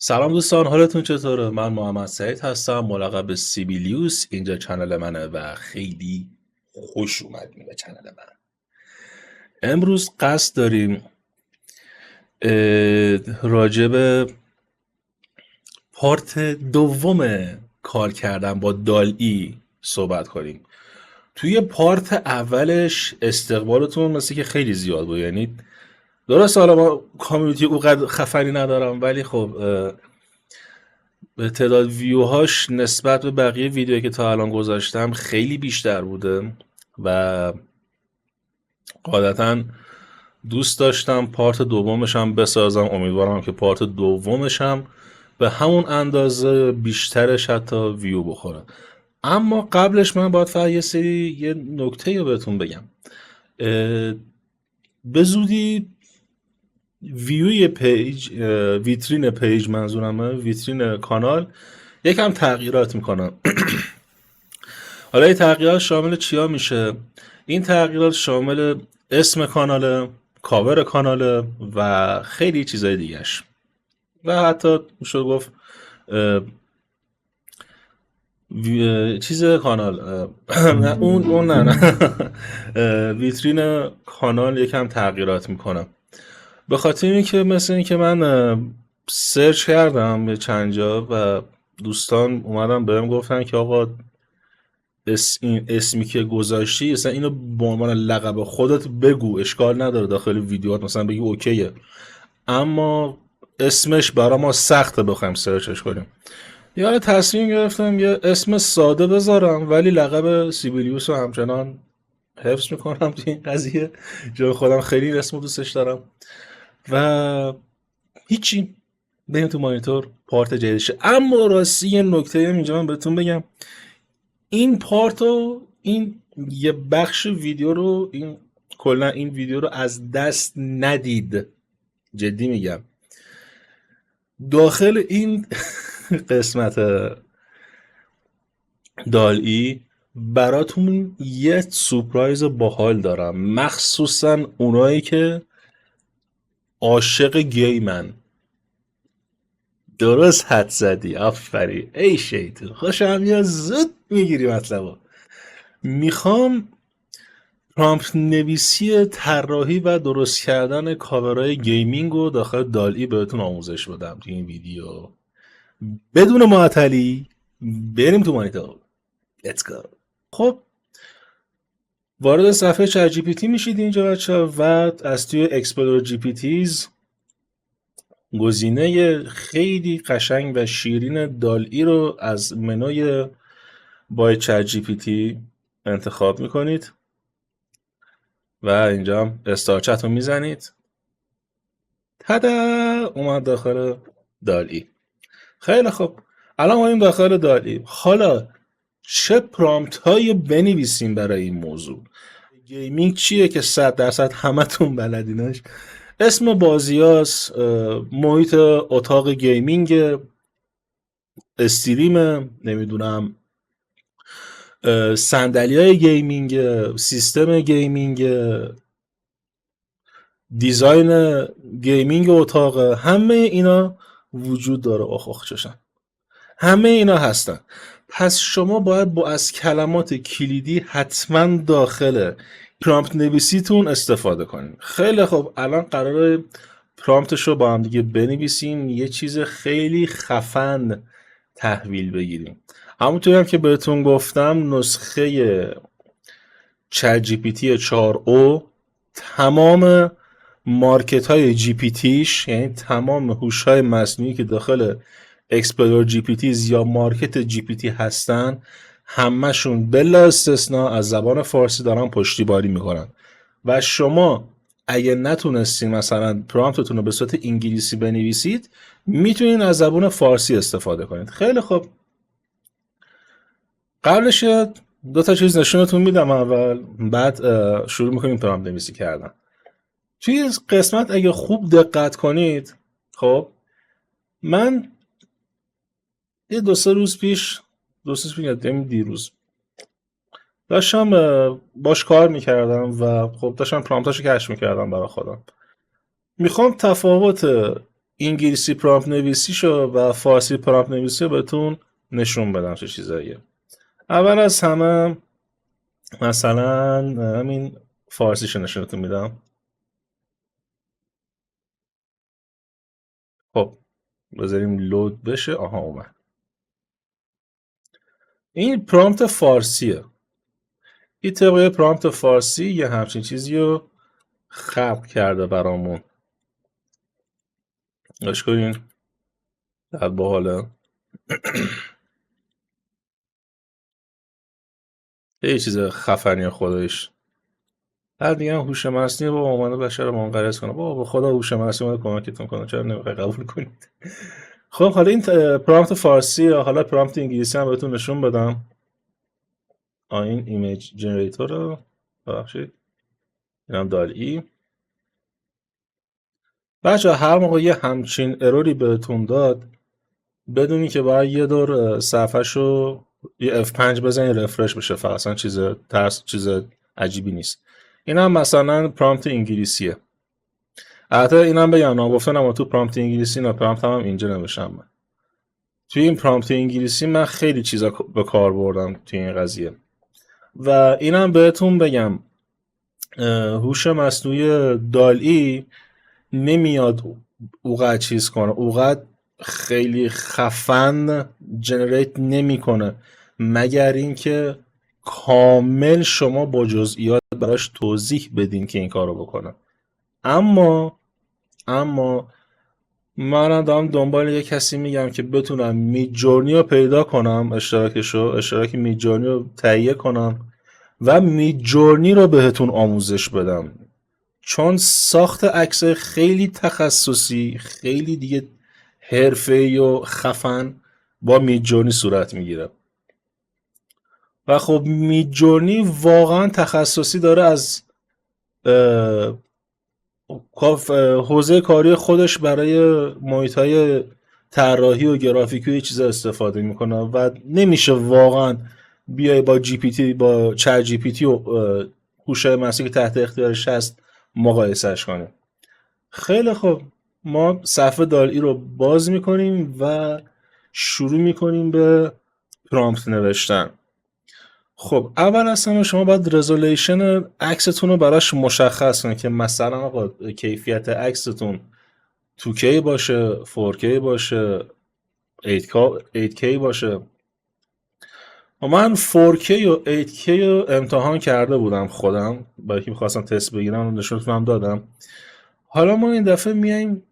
سلام دوستان، حالتون چطوره؟ من محمد سعید هستم، ملقب به سیبیلیوس. اینجا چنل منه و خیلی خوش اومدین به چنل من. امروز قصد داریم راجع به پارت دوم کار کردن با دال-ای صحبت کنیم. توی پارت اولش استقبالتون مثل که خیلی زیاد بود، یعنی درست حالا ما کامیونیتی اونقدر خفنی ندارم، ولی خب تعداد ویوهاش نسبت به بقیه ویدیوهایی که تا الان گذاشتم خیلی بیشتر بوده و قاعدتا دوست داشتم پارت دومش هم بسازم. امیدوارم که پارت دومش هم به همون اندازه بیشترش حتی ویو بخوره. اما قبلش من باید فقط یه نکته رو بهتون بگم. به زودی ویوی پیج، ویترین پیج منظورمه، ویترین کانال یکم تغییرات میکنم. حالا این تغییرات شامل چیا میشه؟ این تغییرات شامل اسم کاناله، کاور کاناله و خیلی چیزای دیگهش و حتی میشه گفت چیز کانال نه اون نه ویترین کانال یکم تغییرات میکنم، به خاطر اینکه مثل اینکه من سرچ کردم به چند جا و دوستان اومدن بهم گفتن که آقا این اسمی که گذاشتی مثلا اینو به عنوان لقب خودت بگو، اشکال نداره داخل ویدیوات مثلا بگی اوکیه، اما اسمش برای ما سخته بخوایم سرچش کنیم. یعنی تصمیم گرفتم یه اسم ساده بذارم ولی لقب سیبیلیوس رو همچنان حفظ میکنم تو این قضیه، چون خودم خیلی اسمو دوستش دارم و هیچی. بریم تو مانیتور پارت جدیدشه. اما راستی یه نکته اینجا من بهتون بگم، این پارتو، این یه بخش ویدیو رو، این کلا این ویدیو رو از دست ندید، جدی میگم. داخل این قسمت دال-ای براتون یه سورپرایز باحال دارم، مخصوصا اونایی که عاشق گیمن. درست حد زدی، آفرین، ای شیطون، خوشم میاد، زود میگیری مطلبو. میخوام پرامپت نویسی، طراحی و درست کردن کاورهای گیمینگ رو داخل دال-ای بهتون آموزش بدم تو این ویدیو بدون معطلی. بریم تو مانیتور. Let's go. خب وارد صفحه چت جی پی تی میشید اینجا بچه‌ها و از توی اکسپلور جی پی تیز گزینه خیلی قشنگ و شیرین دال-ای رو از منوی بای چت جی پی تی انتخاب میکنید و اینجا هم استارت چت رو میزنید. تدا، اومد داخل دال-ای. خیلی خوب، الان اومدیم داخل دال-ای. حالا چه پرامپت هایی بنویسیم برای این موضوع؟ گیمینگ چیه که 100% همتون بلدینش؟ اسم بازیاست، محیط اتاق گیمینگ، استریم، نمیدونم، صندلی های گیمینگ، سیستم گیمینگ، دیزاین گیمینگ اتاق، همه اینا وجود داره. آخ چشم، همه اینا هستن. پس شما باید با از کلمات کلیدی حتما داخل پرامپت نویسیتون استفاده کنید. خیلی خوب، الان قراره پرامپتش رو با هم دیگه بنویسیم، یه چیز خیلی خفن تحویل بگیریم. همونطوری هم که بهتون گفتم نسخه چت جی پی تی 4 او تمام مارکت های جی پی تیش، یعنی تمام هوش های مصنوعی که داخل اکسپلور جی پی تیز یا مارکت جی پی تی هستن، همشون بلا استثناء از زبان فارسی دارن پشتیبانی میکنن و شما اگه نتونستین مثلا پرامپتتون رو به صورت انگلیسی بنویسید، میتونین از زبان فارسی استفاده کنید. خیلی خوب، قبلش دو تا چیز نشونتون میدم اول، بعد شروع میکنیم پرامپت نویسی کردن. توی قسمت اگه خوب دقت کنید، خب من یه دو سه روز پیش دیروز داشتم باش کار میکردم و خب داشتم پرامپتاشو کشف میکردم برای خودم. میخوام تفاوت انگلیسی پرامپت نویسیشو و فارسی پرامپت نویسی رو بهتون نشون بدم چه چیزاییه. اول از همه مثلا همین فارسیشو نشونتون میدم. خب بذاریم لود بشه. آها اومد. این پرامپت فارسیه. این طبقه پرامپت فارسی یه همچین چیزی رو خلق کرده برامون. اش کنین در باحاله. یه چیز خفنی خودش. هر دیگه هوش مصنوعی با اومده بشر رو منقرض کنه. بابا خدا هوش مصنوعی رو کمکتون کنه. چرا نمیخوای قبول کنید؟ خب حالا این پرامپت فارسی، حالا پرامپت انگلیسی هم بهتون نشون بدم. این ایمیج جنریتور رو ببخشید اینم دال-ای. بچه هر موقع یه همچین اروری بهتون داد بدونی که باید یه دور صفحه‌شو یه F5 بزنی رفرش بشه. فقط اصلا چیز عجیبی نیست. این هم مثلا پرامپت انگلیسیه. البته اینم بگم ناگفتم اما تو پرامپت انگلیسی نه، پرامپت هم اینجا نوشتم من. توی این پرامپت انگلیسی من خیلی چیزا به کار بردم توی این قضیه و اینم بهتون بگم هوش مصنوعی دال-ای نمیاد اوقات چیز کنه، اوقات خیلی خفن جنریت نمیکنه مگر اینکه کامل شما با جزئیات براش توضیح بدین که این کارو بکنه. اما من دارم دنبال یه کسی میگم که بتونم میدجورنی رو پیدا کنم، اشتراک میدجورنی رو تهیه کنم و میدجورنی رو بهتون آموزش بدم، چون ساخت عکس خیلی تخصصی، خیلی دیگه حرفه‌ای و خفن با میدجورنی صورت میگیره و خب میدجورنی واقعا تخصصی داره، از حوزه کاری خودش برای محیط‌های طراحی و گرافیکی و یه چیزا استفاده میکنه و نمیشه واقعا بیای با جی پی تی، با چت جی پی تی و هوش مصنوعی که تحت اختیارش هست مقایسهش کنیم. خیلی خوب، ما صفحه دال-ای رو باز میکنیم و شروع میکنیم به پرامپت نوشتن. خب اول از همه شما باید رزولوشن عکستون رو براش مشخص کنید که مثلا آقا کیفیت عکستون 2K باشه، 4K باشه، 8K باشه. من 4K و 8K رو امتحان کرده بودم خودم، برای که میخواستم تست بگیرم و نشونتونم دادم. حالا ما این دفعه میایم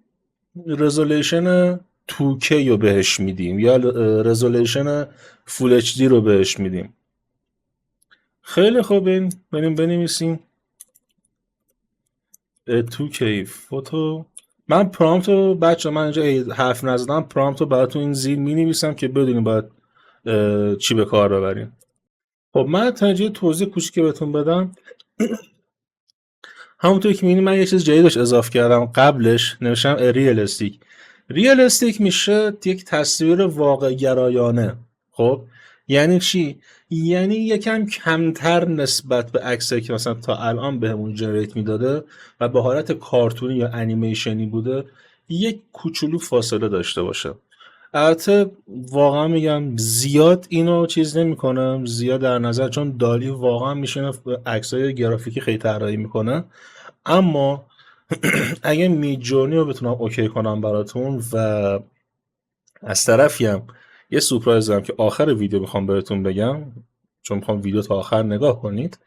رزولوشن 2K رو بهش میدیم یا رزولوشن فول HD رو بهش میدیم. خیلی خوب، این بریم بنویسیم 2K فوتو. من پرامپت رو بچه من اینجا حرف نزدم، پرامپت رو براتون این زیر می نویسم که بدونیم باید چی به کار ببریم. خب من تنجیه توضیح کوچیکی بهتون بدم. همونطور که می‌بینید من یه چیز جدیدش اضافه کردم. قبلش نوشتم ریالستیک. ریالستیک میشه یک تصویر واقع گرایانه. خب یعنی چی؟ یعنی یکم کمتر نسبت به عکسایی که مثلا تا الان بهمون جنریت میداده و به حالت کارتونی یا انیمیشنی بوده یک کوچولو فاصله داشته باشه. البته واقعا میگم زیاد اینو چیز نمی‌کنم، زیاد در نظر، چون دالی واقعا میشینه عکسای گرافیکی خیلی طراحی میکنه. اما اگه میدجورنی رو بتونم اوکی کنم براتون و از طرفی هم یه سورپرایز دارم که آخر ویدیو میخوام بهتون بگم، چون میخوام ویدیو تا آخر نگاه کنید،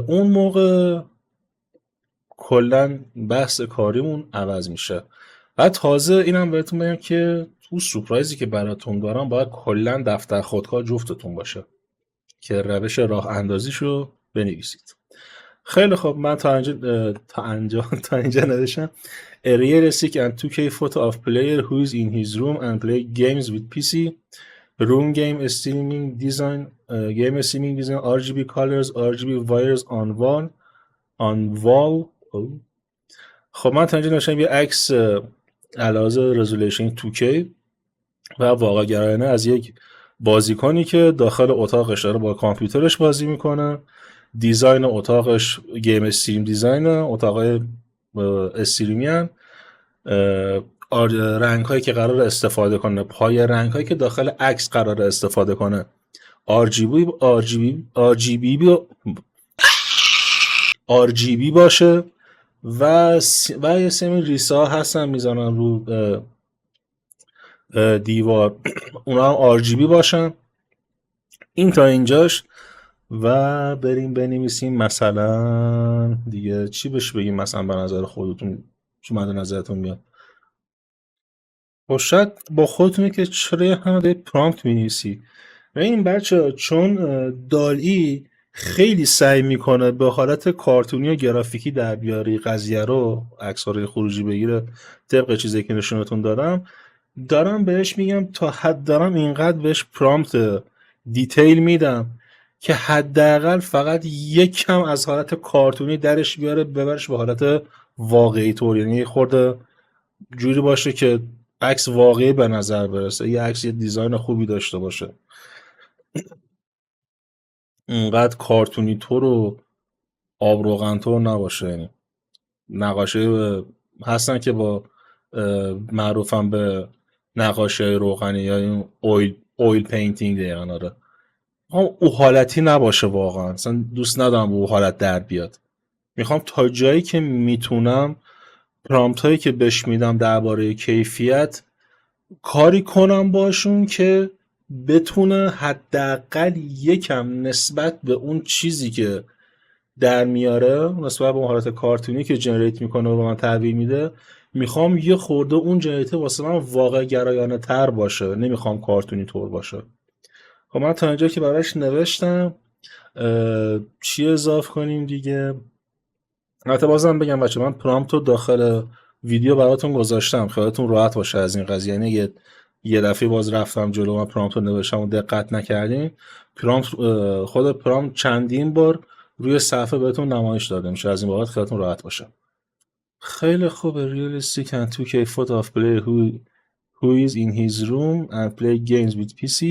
اون موقع کلا بحث کاریمون عوض میشه. و تازه اینم بهتون بگم که تو سورپرایزی که براتون دارم باید کلا دفتر خودکار جفتتون باشه که روش راه اندازیشو بنویسید. خیلی خوب، من تا اینجا نوشتم A realistic and 2K photo of player who is in his room and play games with PC, room game streaming design, RGB colors, RGB wires on wall. خب من تا اینجا نوشتم یه عکس علاوه رزولوشن 2K و واقع گرایانه از یک بازیکنی که داخل اتاقش داره با کامپیوترش بازی میکنه. دیزاین اتاقش گیم استریم دیزاینه، اتاقای استریمی هن. رنگ هایی که قرار استفاده کنه، پای رنگ هایی که داخل عکس قرار استفاده کنه، RGB باشه و یه سری ریسا هستن میزنن رو دیوار اونا هم RGB باشن. این تا اینجاش. و بریم بنویسیم مثلا دیگه چی بهش بگیم، مثلا به نظر خودتون چی مد نظرتون میاد؟ خب شاید با خودتونه که چرا همه پرامپت می‌نویسی. و این بچه چون دال-ای خیلی سعی میکنه به حالت کارتونی و گرافیکی در بیاره قضیه رو، عکس‌ها رو خروجی بگیره طبق چیزی که نشونتون دارم بهش میگم تا حد دارم اینقدر بهش پرامپت دیتیل میدم که حداقل فقط یک کم از حالت کارتونی درش بیاره ببرش به حالت واقعی طور، یعنی خورده جوری باشه که عکس واقعی به نظر برسه، یه عکس یه دیزاین خوبی داشته باشه، اینقدر کارتونی طور و آب روغن طور نباشه. یعنی نقاشه هستن که با معروفن به نقاشه روغنی یا این اویل پینتینگ دقیقا. آره او حالتی نباشه واقعا، اصلا دوست ندارم او حالت در بیاد. میخوام تا جایی که میتونم پرامپت هایی که بهش میدم درباره کیفیت کاری کنم باشون که بتونه حداقل یکم نسبت به اون چیزی که در میاره، نسبت به اون حالت کارتونی که جنریت میکنه و به من تحویل میده، میخوام یه خورده اون جنریتور واسه من واقع گرایانه تر باشه، نمیخوام کارتونی طور باشه. خب من تا اینجا که براش نوشتم چی اضافه کنیم دیگه. البته بازم بگم بچه من پرامپت رو داخل ویدیو براتون گذاشتم، خیالتون راحت باشه از این قضیه. یعنی یه دفعه باز رفتم جلو من پرامپت رو نوشتم و دقت نکردیم، خود پرامپت چندین بار روی صفحه بهتون نمایش داده میشه، از این بابت خیالتون راحت باشه. خیلی خوبه. realistic and 2K photo of player who is in his room and play games with PC.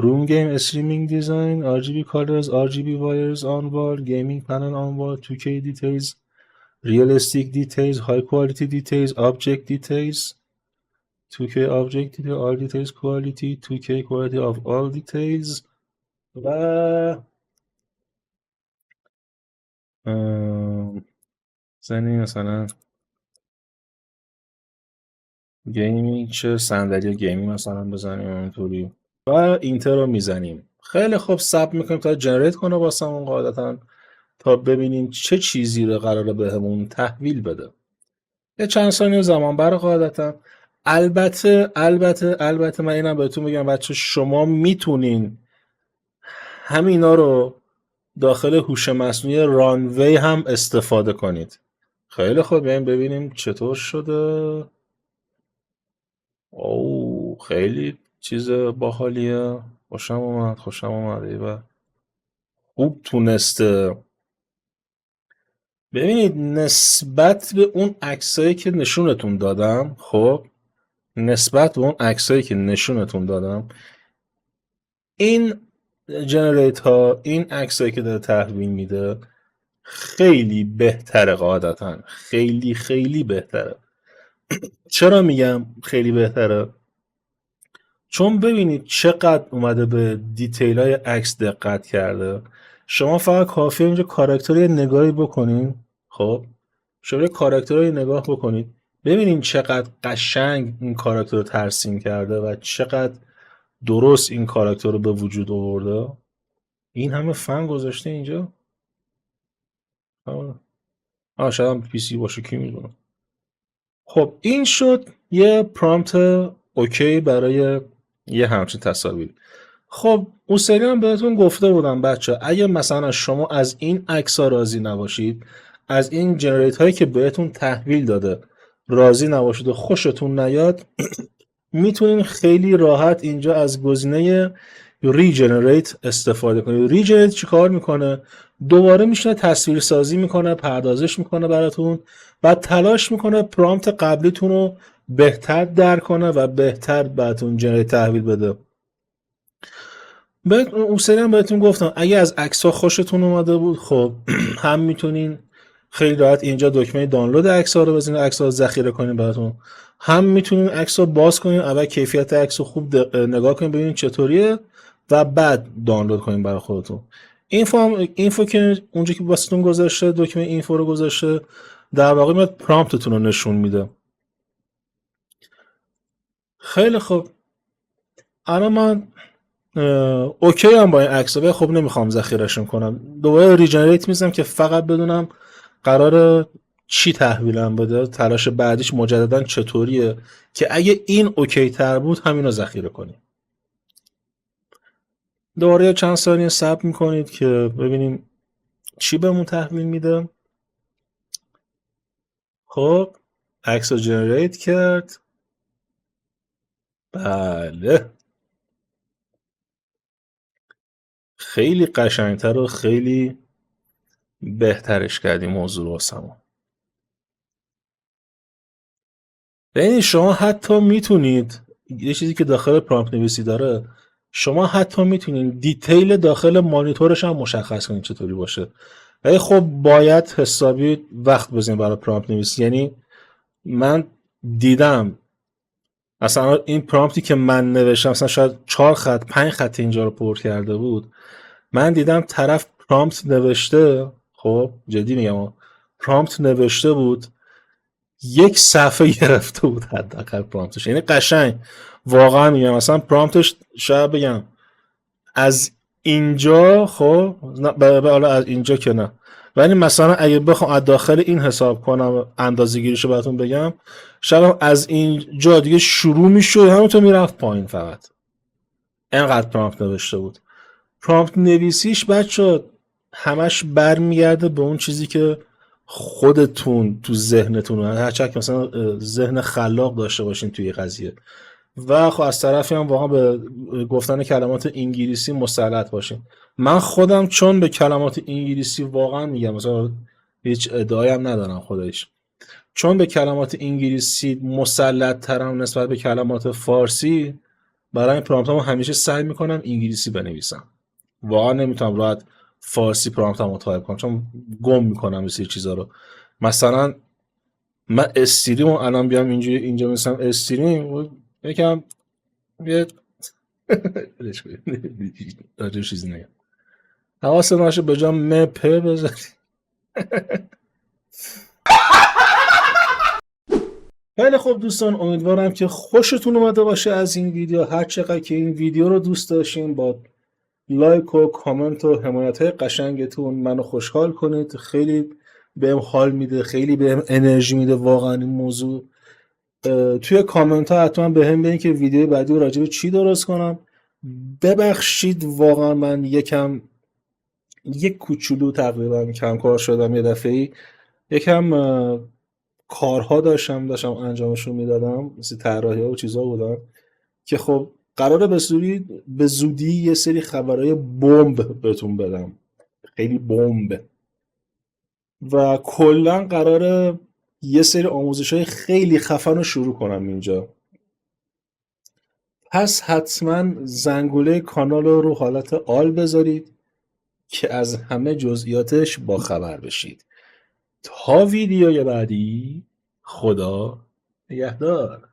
Room game streaming design, RGB colors, RGB wires on wall, gaming panel on wall, 2K details, realistic details, high quality details, object details, 2K object detail, all details quality, 2K quality of all details. و زنی مثلا گیمینگ چه صندلی گیمینگ مثلا بزنیم اینطوری و اینتر رو میزنیم. خیلی خوب ثبت میکنیم تا جنریت کنه واسمون قاعدتا، تا ببینیم چه چیزی رو قراره بهمون تحویل بده. یه چند ثانیه زمان بره قاعدتا. البته من اینم بهتون بگم بچه شما میتونین همینا رو داخل هوش مصنوعی رانوی هم استفاده کنید. خیلی خوب بیایم ببینیم چطور شده. اوه خیلی چیز باحالیه. خوشم اومد و خوب تونسته. ببینید نسبت به اون عکسایی که نشونتون دادم، خب نسبت به اون عکسایی که نشونتون دادم، این جنریت ها، این عکسایی که داره تحویل میده خیلی بهتره قاعدتا، خیلی خیلی بهتره. چرا میگم خیلی بهتره؟ چون ببینید چقدر اومده به دیتیل های عکس دقت کرده. شما فقط کافیه اینجا کاراکتر نگاهی بکنین. خب شما کاراکتر نگاه بکنید ببینید چقدر قشنگ این کاراکتر رو ترسیم کرده و چقدر درست این کاراکتر رو به وجود آورده. این همه فن گذاشته اینجا. شاید هم پی سی باشه کی میدونه. خب این شد یه پرامپت اوکی برای یه همچین تصاویر. خب اون سری هم بهتون گفته بودم بچه اگه مثلا شما از این عکس ها راضی نباشید، از این جنریت هایی که بهتون تحویل داده راضی نباشید و خوشتون نیاد، میتونین خیلی راحت اینجا از گزینه ریجنریت استفاده کنید. ریجنریت چی کار میکنه؟ دوباره میشینه تصویر سازی میکنه، پردازش میکنه براتون و تلاش میکنه پرامپت قبلیتون رو بهتر درک کنه و بهتر براتون جنریت تحویل بده. اون سری هم بهتون گفتم اگه از عکس‌ها خوشتون اومده بود، خب هم میتونین خیلی راحت اینجا دکمه دانلود عکس‌ها رو بزنید، عکس‌ها رو ذخیره کنین براتون. هم میتونین عکس رو باز کنین، اول کیفیت عکس رو خوب نگاه کنین ببینین چطوریه و بعد دانلود کنین برای خودتون. اینفو که اونجا که واسهتون گذاشته، دکمه اینفو رو گذاشته، در واقع میاد پرامپتتون رو نشون میده. خیلی خوب، الان من اوکی هم با این عکس ها، خب نمیخوام ذخیرهشون کنم، دوباره ریجنریت میزنم که فقط بدونم قرار چی تحویلم بده، تلاش بعدیش مجددا چطوریه، که اگه این اوکی تر بود همینو ذخیره کنیم. دوباره چند ثانیه صبر میکنید که ببینیم چی بهمون تحویل میده. خب عکس رو جنریت کرد. بله، خیلی قشنگتر و خیلی بهترش کردیم موضوع رو واسمون. ببینید شما حتی میتونید، یه چیزی که داخل پرامپت نویسی داره، شما حتی میتونید دیتیل داخل مانیتورش هم مشخص کنید چطوری باشه، ولی خب باید حسابی وقت بزنید برای پرامپت نویسی. یعنی من دیدم مثلا این پرامپتی که من نوشتم مثلا شاید 4 خط 5 خط اینجا رو پر کرده بود، من دیدم طرف پرامپت نوشته، خب جدی میگم پرامپت نوشته بود 1 صفحه گرفته بود حداقل پرامپتش. یعنی قشنگ واقعا میگم مثلا پرامپتش شاید بگم از اینجا، خب حالا از اینجا که نه، ولی مثلا اگه بخوام از داخل این حساب کنم اندازه گیریشو براتون بگم، شاید از اینجا دیگه شروع میشد همونطور میرفت پایین، فقط انقدر پرامپت نوشته بود. پرامپت نویسیش بچه همش برمیگرده به اون چیزی که خودتون تو ذهنتون، هرچند که مثلا ذهن خلاق داشته باشین توی قضیه، و خب از طرفی هم واقعا به گفتن کلمات انگلیسی مسلط باشین. من خودم چون به کلمات انگلیسی واقعا میگم مثلا هیچ ادعایی هم ندارم خودش، چون به کلمات انگلیسی مسلط ترم نسبت به کلمات فارسی، برای این پرامپتامو همیشه سعی میکنم انگلیسی بنویسم. واقعا نمیتونم راحت فارسی پرامپتمو تایپ کنم چون گم میکنم یه سری چیزا رو. مثلا من استریم الان بیام اینجا مثلا استریم یکم یه راجع چیزی نگم، حواست باشه به جا مپ بذاری. خیلی خوب دوستان، امیدوارم که خوشتون اومده باشه از این ویدیو. هر چقدر که این ویدیو رو دوست داشتین با لایک و کامنت و حمایت های قشنگتون منو خوشحال کنید. خیلی بهم حال میده، خیلی بهم انرژی میده واقعا این موضوع. توی کامنت ها حتما بهم بگین که ویدیو بعدی رو راجع به چی درست کنم. ببخشید واقعا من یک کوچولو تقریبا کم کار شدم، یه دفعه‌ای یکم کارها داشتم انجامشون میدادم، مثل طراحی ها و چیزا بودن که خب قراره به زودی یه سری خبرهای بمب بهتون بدم، خیلی بمب، و کلا قراره یه سری آموزش های خیلی خفن رو شروع کنم اینجا. پس حتما زنگوله کانال رو حالت آل بذارید که از همه جزئیاتش با خبر بشید. تا ویدیوی بعدی، خدا نگهدار.